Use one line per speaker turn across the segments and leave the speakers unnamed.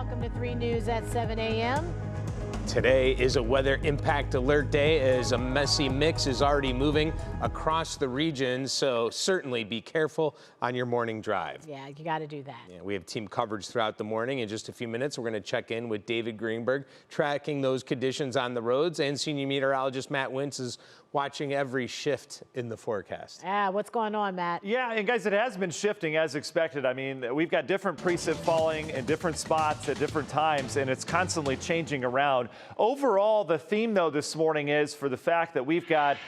Welcome to 3 News at 7 a.m.
Today is a weather impact alert day as a messy mix is already moving across the region, so certainly be careful on your morning drive.
Yeah, you got to do that.
Yeah, we have team coverage throughout the morning. In just a few minutes, we're going to check in with David Greenberg, tracking those conditions on the roads, and senior meteorologist Matt Wintz is watching every shift in the forecast.
What's going on, Matt?
Yeah, and guys, it has been shifting as expected. I mean, we've got different precip falling in different spots at different times, and it's constantly changing around. Overall, the theme, though, this morning is for the fact that we've got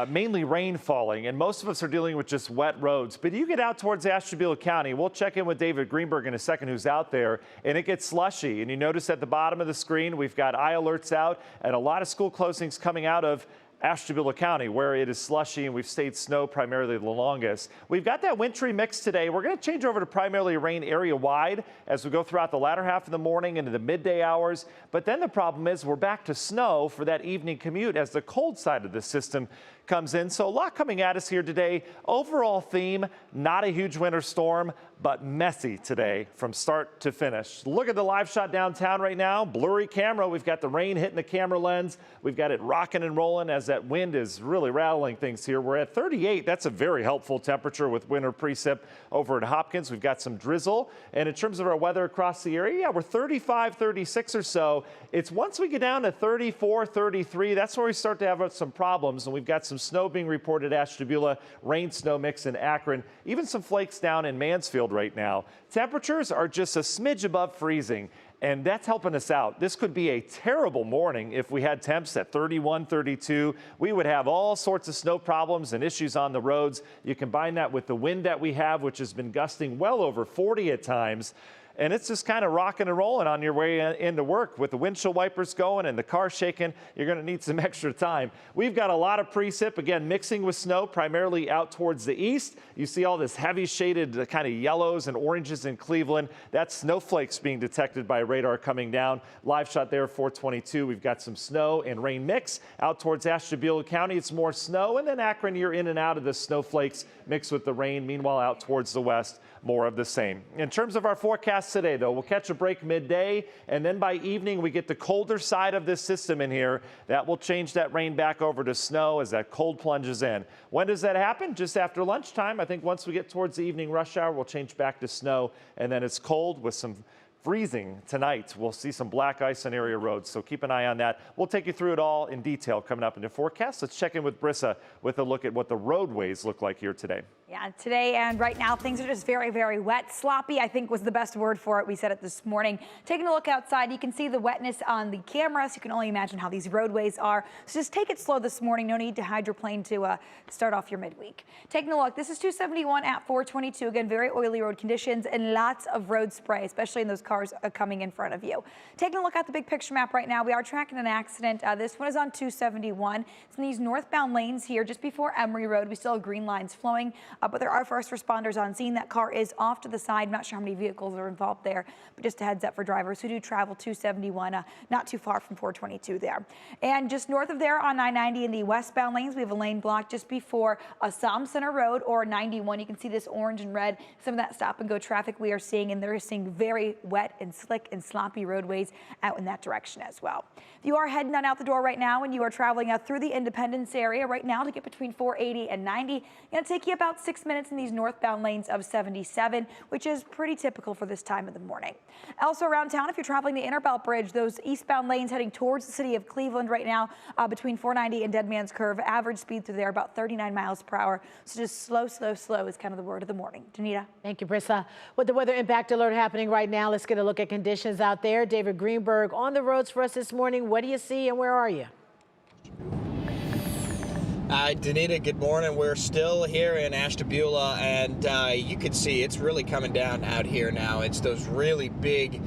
mainly rain falling, and most of us are dealing with just wet roads. But you get out towards Ashtabula County, we'll check in with David Greenberg in a second, who's out there, and it gets slushy. And you notice at the bottom of the screen, we've got iAlerts out and a lot of school closings coming out of Ashtabula County, where it is slushy and we've stayed snow primarily the longest. We've got that wintry mix today. We're going to change over to primarily rain area wide as we go throughout the latter half of the morning into the midday hours. But then the problem is we're back to snow for that evening commute as the cold side of the system comes in. So a lot coming at us here today. Overall theme, not a huge winter storm, but messy today from start to finish. Look at the live shot downtown right now. Blurry camera. We've got the rain hitting the camera lens. We've got it rocking and rolling as that wind is really rattling things here. We're at 38. That's a very helpful temperature with winter precip over at Hopkins. We've got some drizzle. And in terms of our weather across the area, yeah, we're 35, 36 or so. It's once we get down to 34, 33, that's where we start to have some problems. And we've got some snow being reported at Ashtabula, rain snow mix in Akron, even some flakes down in Mansfield right now. Temperatures are just a smidge above freezing, and that's helping us out. This could be a terrible morning if we had temps at 31, 32. We would have all sorts of snow problems and issues on the roads. You combine that with the wind that we have, which has been gusting well over 40 at times. And it's just kind of rocking and rolling on your way into work with the windshield wipers going and the car shaking. You're going to need some extra time. We've got a lot of precip, again, mixing with snow, primarily out towards the east. You see all this heavy shaded kind of yellows and oranges in Cleveland. That's snowflakes being detected by radar coming down. Live shot there, 422. We've got some snow and rain mix. Out towards Ashtabula County, it's more snow. And then Akron, you're in and out of the snowflakes mixed with the rain. Meanwhile, out towards the west, more of the same. In terms of our forecast today, though, we'll catch a break midday, and then by evening we get the colder side of this system in here. That will change that rain back over to snow as that cold plunges in. When does that happen? Just after lunchtime. I think once we get towards the evening rush hour, we'll change back to snow, and then it's cold with some freezing tonight. We'll see some black ice on area roads, so keep an eye on that. We'll take you through it all in detail coming up in the forecast. Let's check in with Brissa with a look at what the roadways look like here today.
Yeah, today and right now things are just very, very wet. Sloppy, I think, was the best word for it. We said it this morning. Taking a look outside, you can see the wetness on the camera, so you can only imagine how these roadways are. So just take it slow this morning. No need to hydroplane to start off your midweek. Taking a look, this is 271 at 422. Again, very oily road conditions and lots of road spray, especially in those cars coming in front of you. Taking a look at the big picture map right now, we are tracking an accident. This one is on 271. It's in these northbound lanes here just before Emory Road. We still have green lines flowing. But there are first responders on scene. That car is off to the side. I'm not sure how many vehicles are involved there, but just a heads up for drivers who do travel 271, not too far from 422 there. And just north of there on 990 in the westbound lanes, we have a lane blocked just before Assam Center Road or 91. You can see this orange and red, some of that stop and go traffic we are seeing, and they're seeing very wet and slick and sloppy roadways out in that direction as well. If you are heading on out the door right now and you are traveling through the Independence area right now to get between 480 and 90, it's going to take you about 6 minutes in these northbound lanes of 77, which is pretty typical for this time of the morning. Also around town, if you're traveling the Interbelt Bridge, those eastbound lanes heading towards the city of Cleveland right now between 490 and Dead Man's Curve, average speed through there about 39 miles per hour. So just slow, slow, slow is kind of the word of the morning. Danita.
Thank you, Brissa. With the weather impact alert happening right now, let's get a look at conditions out there. David Greenberg on the roads for us this morning. What do you see and where are you?
Danita, good morning. We're still here in Ashtabula, and you can see it's really coming down out here now. It's those really big,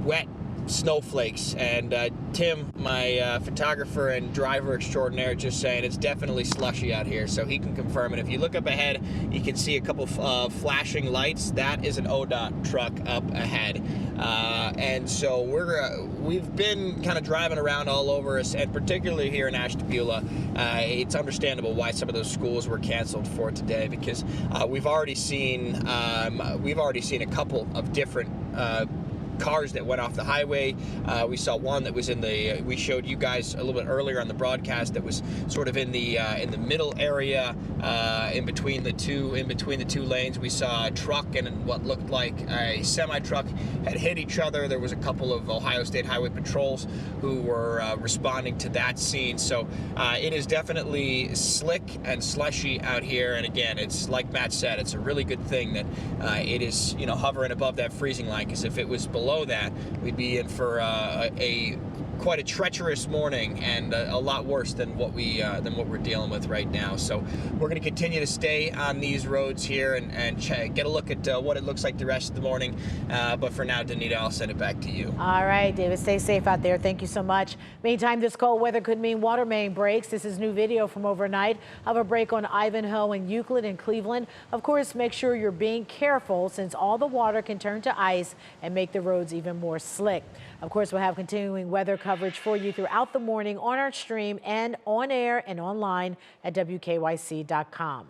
wet snowflakes. And Tim, my photographer and driver extraordinaire, just saying it's definitely slushy out here, so he can confirm it. If you look up ahead, you can see a couple flashing lights. That is an ODOT truck up ahead. And so we've been kind of driving around all over us, and particularly here in Ashtabula, it's understandable why some of those schools were canceled for today, because we've already seen a couple of different cars that went off the highway. We saw one that was in the, we showed you guys a little bit earlier on the broadcast, that was sort of in the middle area, in between the two lanes. We saw a truck and what looked like a semi-truck had hit each other. There was a couple of Ohio State Highway patrols who were responding to that scene. So it is definitely slick and slushy out here. And again, it's like Matt said, it's a really good thing that it is, you know, hovering above that freezing line, because if it was below that, we'd be in for quite a treacherous morning, and a lot worse than what we're dealing with right now. So we're going to continue to stay on these roads here and get a look at what it looks like the rest of the morning. But for now, Danita, I'll send it back to you.
All right, David, stay safe out there. Thank you so much. Meantime, this cold weather could mean water main breaks. This is new video from overnight of a break on Ivanhoe and Euclid in Cleveland. Of course, make sure you're being careful, since all the water can turn to ice and make the roads even more slick. Of course, we'll have continuing weather coverage for you throughout the morning on our stream and on air and online at wkyc.com.